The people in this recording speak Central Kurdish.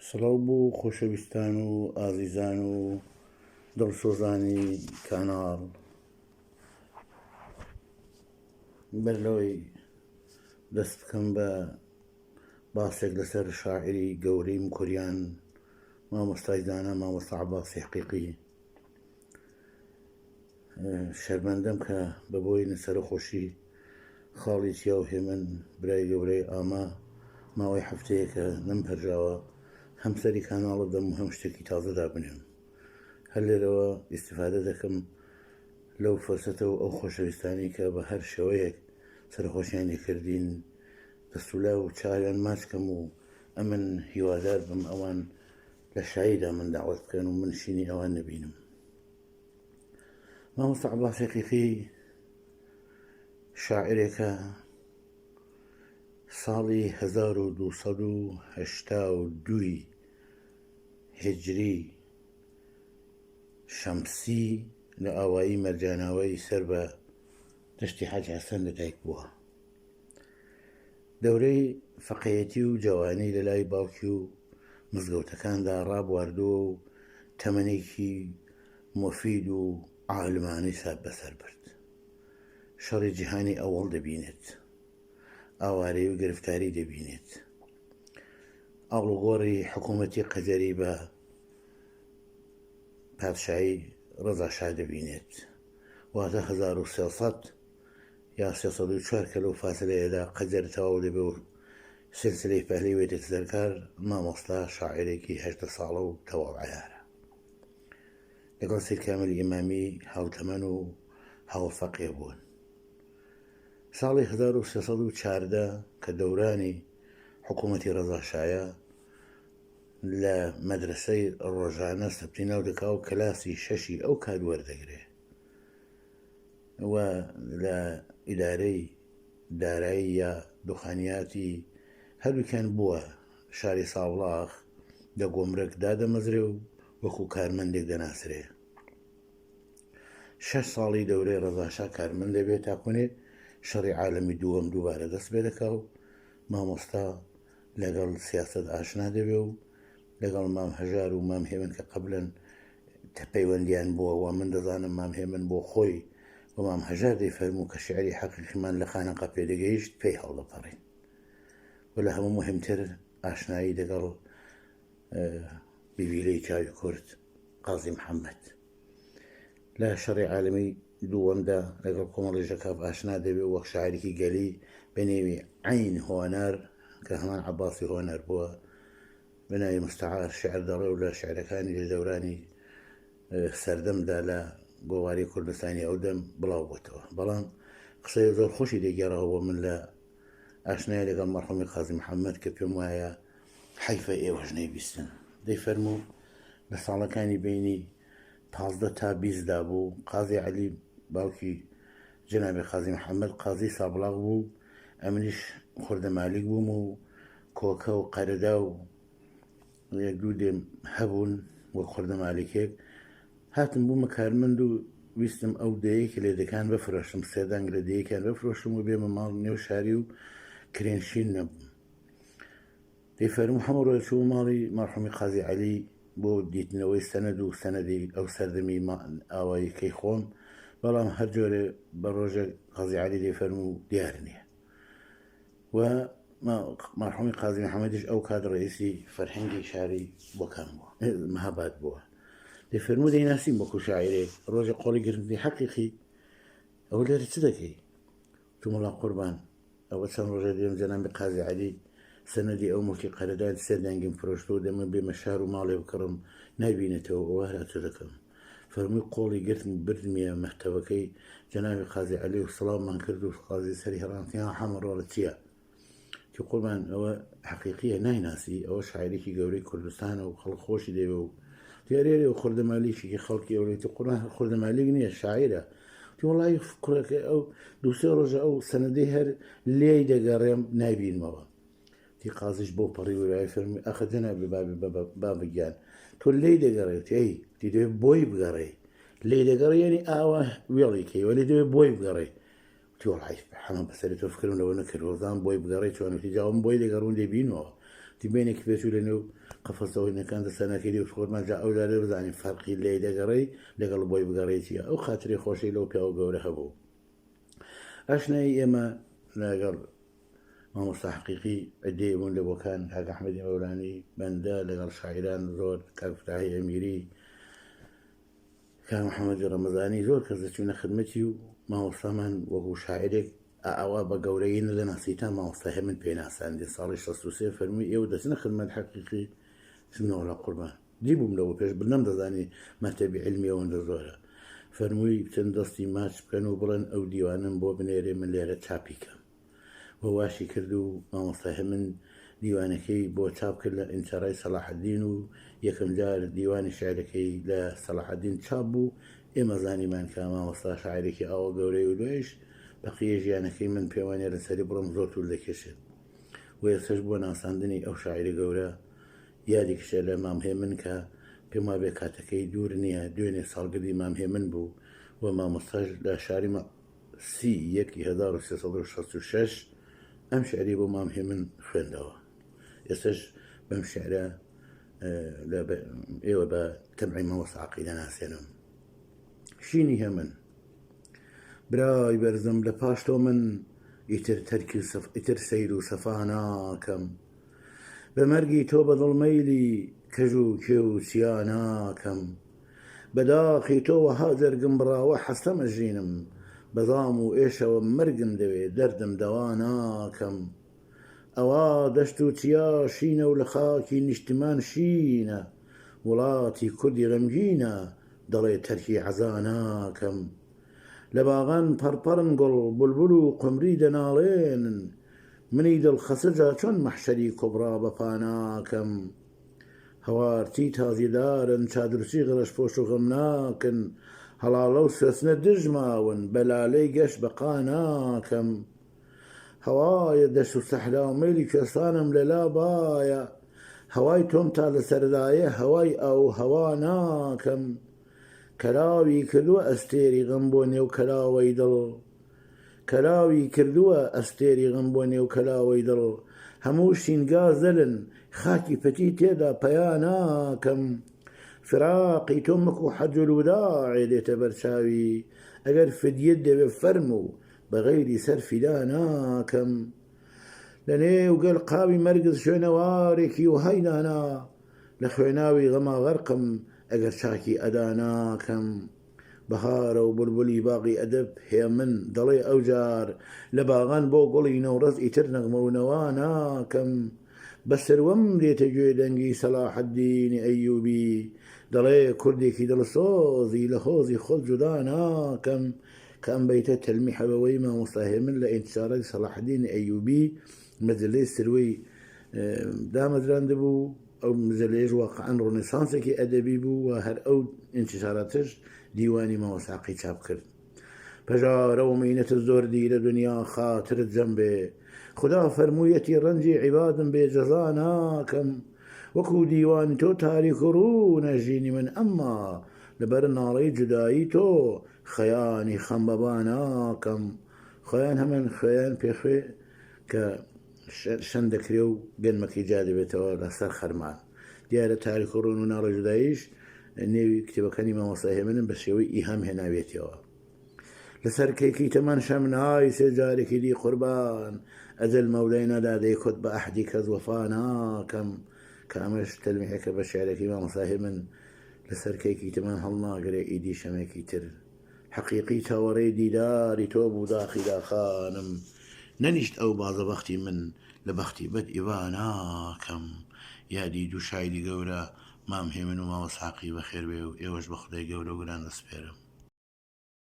سڵاو بوو خۆشەویستان و ئازیزان و دڵسۆزانی کاناڵ بەر لەوەی دەست بکەم بە باسێک لەسەر شاعری گەورەی کوریان مامۆستای دانا مامۆستا عەباسی حەقیقی شەرمەندەم کە بەبۆی نەسەرخۆشی خاڵی چیا و هێمن برای گەورەی ئاما ماوەی هەفتەیە کە نەمپەرژاوە هەم سەری کاناڵە دەم و هەم شتێکی تازە دابنێم. هەر لێرەوە ئیستیفادە دەکەم لەو فەرسەتەوە ئەو خۆشەویستانی کە بە هەر شێوەیەک سەرخۆشیان لێکردین دەستولا و چاویان ماچکەم و ئەمن هیوادار بم ئەوان لە شایدا من داوەت بکەن و من شینی ئەوان نەبینم. مامۆستا عەباسی حەقیقی شاعرێکە ساڵی 1282 هجری شەمسی لە ئاوایی مەرجاناوەی سەر بە دەشتی حاج حەسەن لەدایک بووە. دەورەی فەقێتی و جوانی لە لای باوکی و مزگەوتەکاندا ڕابواردووە و تەمەنێکی مۆفید و عالمانەی سات بەسەر برد. شەڕی جیهانی ئەوەڵ دەبینێت، ئاوارەی و گرفتاری دەبینێت، ئاڵوگۆڕی حکوومەتی قەجەری بە پادشایی ڕەزا شا دەبینێت. واتە 1300 یا 304 کە لەو فاسلەیەدا قەجەر تەواو دەبێ و سلسلەی پەهلەی وێتێت سەرکار. مامۆستا شاعرێکی 8 ساڵە و تەواو عەیارە لەگەڵ سید کاملی ئیمامی هاوتەمەن و هاوفەقێ بوون. ساڵی 1314 کە دەورانی حکوومەتی ڕەزا شایە لە مەدرسەی ڕۆژانە سەبتی ناو دەکا و کەلاسی شەشی ئەو کات وەردەگرێ و لە ئیدارەی دارایی یا دوخانیاتی هەردووکیان بووە شاری ساڵاخ لە گۆمرەک دادەمەزرێ و وەکو کارمەندێک دەناسرێ. 6 ساڵی دەورەی ڕەزاشا کارمەند دەبێت تاکوونێ شەڕی عالەمی دووەم دووبارە دەست پێ دەکا و مامۆستا لەگەڵ سیاسەت ئاشنا دەبێ و لەگەڵ مام هەژار و مام هێمن کە قەبلەن پەیوەندیان بووە و من دەزانم مام هێمن بۆ خۆی و مام هەژار دەیفەرموو کە شیعری حەقیقیمان لە خانەقا پێدەگەیشت پێی هەڵدەپەڕین و لە هەموو مهمتر ئاشنایی لەگەڵ بیبیلەی چاوی کورد قازی محەممەد لە شەڕی عالەمی دووەمدا لەگەڵ کۆمەڵی ژەکاف ئاشنا دەبێ و وەک شاعرێکی گەلی بەنێوی عین هۆنار کە هەمان عەباسی هۆنار بووە بەناوی مستەعار شعر دەڕێ و لە شعرەکانی لە دەورانی سەردەمدا لە گۆواری کوردستانی ئەو دەم بڵاو بووتەوە. بەڵام قسەی زۆر خۆشی دەگێڕەوە من لە ئاشنای لەگەڵ مەرحومی قازی محەممەد کە پێم وایە حەیفە ئێوەش نەیبیستن. دەیفەرموو لە ساڵەکانی بینی 15 تا 20 بوو قازی عەلی باوکی جەنابی قازی محەممەد قازی سابڵاغ بوو، ئەمنیش خوردە مالیک بووم و کۆکە و قەرەدا و یەک دوو دێم هەبوون وە خوردە مالیکێک. هاتم بوومە کارمەند و ویستم ئەو دەیەکی لێ دەکان بەفرۆشتم، سێدانگ لە دەیەکیان بەفرۆشتم و بێمە ماڵ نێو شاری و کرێنشین نەبووم. دەیفەرموو هەموو ڕۆژ چوو ماڵی مەرحومی قازی عەلی بۆ دیتنەوەی سەنەد و سەنەدی ئەو سەردەمی ئاواییکەی خۆم، بەڵام هەر جۆرێ بە ڕۆژە قازی عەلی دەیفەرموو دیار نییە. و مەرحومی قازی محەممەدیش ئەو کات ڕئیسی فەرهەنگی شاری بۆکان بووە مەهاباد بووە. دەیفەرموو دەیناسیم وەکو شاعرێک ڕۆژە قۆڵی گرنگی حەقیقی ئەوە لێرە چ دەکەی؟ تومەڵا قوربان ئەوە چەند ڕۆژە دێم جەنابی قازی عەلی سەنەدی ئەو مڵکی قەرەداد سێدانگیم فرۆشتەوە دەمە بێمە شار و ماڵێ بکڕم نابینێتەوە ئەوە هەرا چ دەکەم. فەرمووی قۆڵی گرتم بردمیە مەکتەبەکەی جەنابی قازی عەلی و سڵاممان کرد و قازی سەری هەڵاندیان هەمەڕۆڵە چییە؟ تی قوربان ئەوە حەقیقیە نایناسی، ئەوە شاعرێکی گەورەی کوردستانە و خەڵک خۆشی دەوێ و دیارێرە و خوردە مالیشێکی خەڵکی ئەوڵێتی قوربان خوردە مالیک نییە شاعرە. تی وەڵی کوڕەکە ئەو دووسێ ڕۆژە ئەو سەنەدەی هەر لێی دەگەڕێم نابینمەوە. تی قازیش بۆ پەڕی وەرای فەرمووی ئەخە جەنابی بابگیان تۆ لێی دەگەڕێت ئەی دی دەوێت بۆی بگەڕێ لێی دەگەڕێ یعنی ئاوا وێڵی کەی وەلی دەوێت بۆی بگەڕێ. تی وەڵی هەمان بەسەری تۆ فکرم لەوە نەکرد وەزان بۆی بگەڕێ چۆنەتی جاوم بۆی دەگەڕون دەبینەوە تبينك بيشو لنو قفصه إن كانت السنة كذي وشغل ما جاء أولاد بزعني فرقي اللي دقري لقل بوي بقريتي أو خاطري خوشي لو بيو قوري خبو أشنا إما لقل ما مستحقيقي عدي من لبو كان حق أحمد مولاني بندا لقل شاعران زور كفتاحي أميري كان محمد رمضاني زور كزتشونا خدمتي ما وصمان وهو شاعرك أوا بقوريين لنا سيتان ما وصاها من بيناس عندي صار يشتوسي فرمي يودسنا خدمة حقيقي سنة ولا قربان جيبوا ملو بيش برنامج زاني مرتبة علمية وندزورة فرمي بتندستي ماتش كانوا برن أو ديوانن بو بنيري من ليرة تابيكا وواشي كردو ما وصاها من ديوانكي بو تاب كلا انتراي صلاح الدين ويكم جار ديوان شعركي لا صلاح الدين تشابو إما زاني من كان ما وصا شاعركي أو قوري ولويش بقية جيانكي من بيواني رسالي برم زورتو لكشت ويسجبو ناساندني أو شاعري قورا یادێک شە لە مامهێمن کە پێما بێ کاتەکەی دوور نییە دوێنێ ساڵگردی مامهێمن بوو و مامۆستاش لە شاری سی 1366 ئەم شعری بۆ مامهێمن خوێندەوە ئێستش بەم شعرە ئێوە بە تەبعی مەوەس عەقیدە ناسێنم شینی هێمن برای بەرزم لە پاش تۆ من ئیتر سەیر و سەفا ناکەم بمرقي توب ظلميلي كجو كيو سياناكم بداخي تو هاجر قمبرا وحسم الجينم بضامو إيشا ومرقم دوي دردم دواناكم أوا دشتو تيا شينا ولخاكي نشتمان شينا ولاتي كردي غمجينا ضلي تركي عزاناكم لباغان بربرن قل بلبلو قمري دنالين مني دل خسجا چون محشري كبرى بفاناكم هوارتي تازي دارن شادرسي غرش فوشو غمناكن هلالو سسنة دجماون بلالي قش بقاناكم هواي دشو سحلا ميلي كسانم للا بايا هواي تومتا لسردايا هواي او هواناكم كلاوي كلو استيري غنبوني وكلاوي دل كلاوي كردووە ئەستێری غەمبۆنێ و کەلاوەی دڵ هەموو شینگازەلن خاکی پەتی تێدا پەیاناکەم فراقی تۆ مەکو حەجل وداعێ دێتە بەرچاوی ئەگەر فدیەت دەوێ فەرم و بەغەیری سەر فیدا ناکەم لە نێو گەل قاوی مەرگز شوێنەوارێکی و هەینانا لە خوێناوی غەما غەرقم ئەگەر چاکی ئەدا ناکەم بهار وبلبلي باقي أدب هي من ضلي أوجار لباغان بو قولي نورز إتر نغمو نواناكم بسر ومدي تجوي دنجي صلاح الدين أيوبي ضلي كردي كي دل صوزي لخوزي خذ جداناكم كان بيت تلميح بويما مصاهما لانتشار صلاح الدين أيوبي مزلي سروي دامت راندبو أو مزليج واقعا رونيسانسكي أدبي بو وهر أو انتشاراتش ديواني ما وساقي چاپ کرد پجار و مینت الزور دي لدنيا خاطر الزنبه خدا فرمويتي رنجي عباد بجزاناكم وكو ديوان تو تاريخ رون جيني من أما لبرناري جداي تو خياني خنبباناكم خيان همن خيان بيخي ك شندكريو بين مكي جاذبته لسر خرمان ديار تاريخ رون ونار جدايش نێوی کتێبەکانی مامۆستای هێمنن بە شێوەی ئیهام هێناوێتەوە لەسەر کەیکی تەمان شەمنای سێجارێکی دی قوربان ئەجەل مەولای نەدا دەیکوت بە ئەحدی کەس وەفا ناکەم کە ئەمەش تەلمیحێکە بە شێعرێکی مامۆستای هێمن لەسەر کەیکی تەمان هەڵناگرێ ئیدی شەمێکی تر حەقیقی تاوەڕێی دیداری تۆ بوو داخی داخانم نەنیشت ئەو بازە بەختی من لە بەختی بەد ئیوا ناکەم یادی دوو شایری گەورە مام هێمن و ماوەساقی بەخێر بێ و ئێوەش بە خودای گەورە و گران دەسپێرم